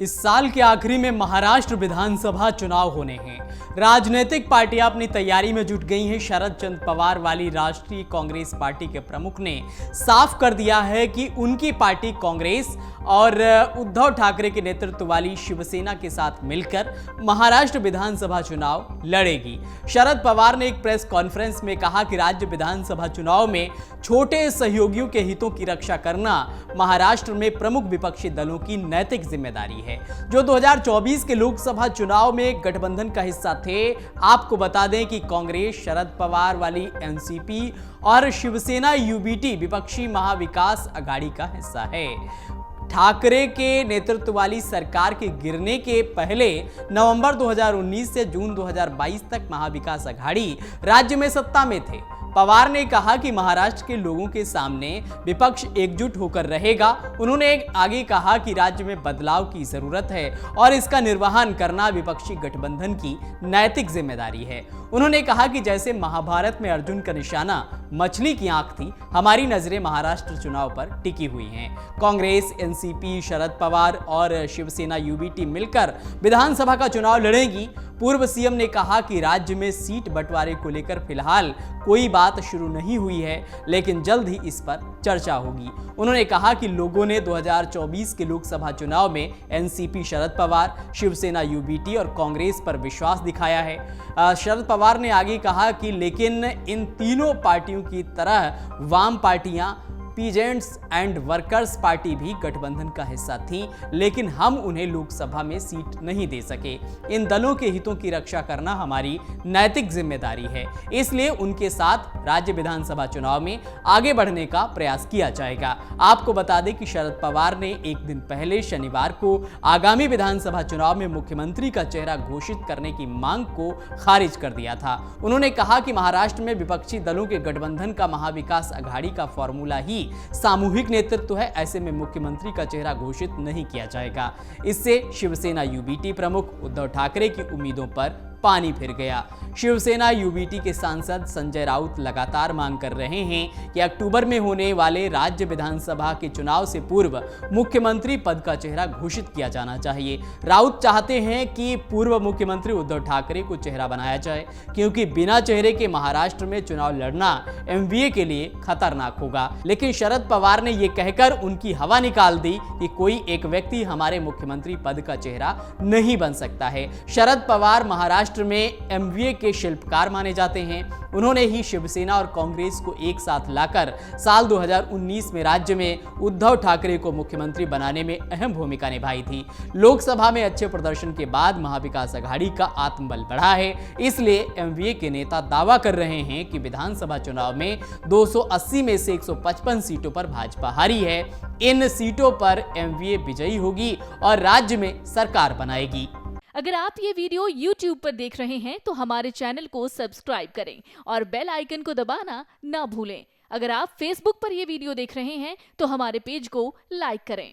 इस साल के आखिरी में महाराष्ट्र विधानसभा चुनाव होने हैं। राजनीतिक पार्टियां अपनी तैयारी में जुट गई हैं। शरद चंद्र पवार वाली राष्ट्रीय कांग्रेस पार्टी के प्रमुख ने साफ कर दिया है कि उनकी पार्टी कांग्रेस और उद्धव ठाकरे के नेतृत्व वाली शिवसेना के साथ मिलकर महाराष्ट्र विधानसभा चुनाव लड़ेगी। शरद पवार ने एक प्रेस कॉन्फ्रेंस में कहा कि राज्य विधानसभा चुनाव में छोटे सहयोगियों के हितों की रक्षा करना महाराष्ट्र में प्रमुख विपक्षी दलों की नैतिक जिम्मेदारी है, जो 2024 के लोकसभा चुनाव में गठबंधन का हिस्सा थे। आपको बता दें कि कांग्रेस शरद पवार वाली एनसीपी और शिवसेना यूबीटी विपक्षी महाविकास आघाड़ी का हिस्सा है। ठाकरे के नेतृत्व वाली सरकार के गिरने के पहले नवंबर 2019 से जून 2022 तक महाविकास आघाड़ी राज्य में सत्ता में थे। पवार ने कहा कि महाराष्ट्र के लोगों के सामने विपक्ष एकजुट होकर रहेगा। उन्होंने आगे कहा कि राज्य में बदलाव की जरूरत है और इसका निर्वहन करना विपक्षी गठबंधन की नैतिक जिम्मेदारी है। उन्होंने कहा कि जैसे महाभारत में अर्जुन का निशाना मछली की आंख थी, हमारी नजरें महाराष्ट्र चुनाव पर टिकी हुई हैं। कांग्रेस, एनसीपी, शरद पवार और शिवसेना यूबीटी मिलकर विधानसभा का चुनाव लड़ेगी। पूर्व सीएम ने कहा कि राज्य में सीट बंटवारे को लेकर फिलहाल कोई बात शुरू नहीं हुई है, लेकिन जल्द ही इस पर चर्चा होगी। उन्होंने कहा कि लोगों ने 2024 के लोकसभा चुनाव में एनसीपी शरद पवार, शिवसेना यूबीटी और कांग्रेस पर विश्वास दिखाया है। शरद पवार ने आगे कहा कि लेकिन इन तीनों पार्टियों की तरह वाम पार्टियां, पीजेंट्स एंड वर्कर्स पार्टी भी गठबंधन का हिस्सा थी, लेकिन हम उन्हें लोकसभा में सीट नहीं दे सके। इन दलों के हितों की रक्षा करना हमारी नैतिक जिम्मेदारी है, इसलिए उनके साथ राज्य विधानसभा चुनाव में आगे बढ़ने का प्रयास किया जाएगा। आपको बता दें कि शरद पवार ने एक दिन पहले शनिवार को आगामी विधानसभा चुनाव में मुख्यमंत्री का चेहरा घोषित करने की मांग को खारिज कर दिया था। उन्होंने कहा कि महाराष्ट्र में विपक्षी दलों के गठबंधन का महाविकास आघाड़ी का फॉर्मूला ही सामूहिक नेतृत्व है, ऐसे में मुख्यमंत्री का चेहरा घोषित नहीं किया जाएगा। इससे शिवसेना यूबीटी प्रमुख उद्धव ठाकरे की उम्मीदों पर पानी फिर गया। शिवसेना यूबीटी के सांसद संजय राउत लगातार मांग कर रहे हैं कि अक्टूबर में होने वाले राज्य विधानसभा के चुनाव से पूर्व मुख्यमंत्री पद का चेहरा घोषित किया जाना चाहिए। राउत चाहते हैं कि पूर्व मुख्यमंत्री उद्धव ठाकरे को चेहरा बनाया जाए, क्योंकि बिना चेहरे के महाराष्ट्र में चुनाव लड़ना एमवीए के लिए खतरनाक होगा। लेकिन शरद पवार ने यह कहकर उनकी हवा निकाल दी कि कोई एक व्यक्ति हमारे मुख्यमंत्री पद का चेहरा नहीं बन सकता है। शरद पवार महाराष्ट्र में एमवीए के शिल्पकार माने जाते हैं। उन्होंने ही शिवसेना और कांग्रेस को एक साथ लाकर साल 2019 में राज्य में उद्धव ठाकरे को मुख्यमंत्री बनाने में अहम भूमिका निभाई थी। लोकसभा में अच्छे प्रदर्शन के बाद महाविकास आघाड़ी का आत्मबल बढ़ा है, इसलिए एमवीए के नेता दावा कर रहे हैं कि विधानसभा चुनाव में 280 में से 155 सीटों पर भाजपा हारी है। इन सीटों पर एमवीए विजयी होगी और राज्य में सरकार बनाएगी। अगर आप ये वीडियो YouTube पर देख रहे हैं तो हमारे चैनल को सब्सक्राइब करें और बेल आइकन को दबाना ना भूलें। अगर आप Facebook पर ये वीडियो देख रहे हैं तो हमारे पेज को लाइक करें।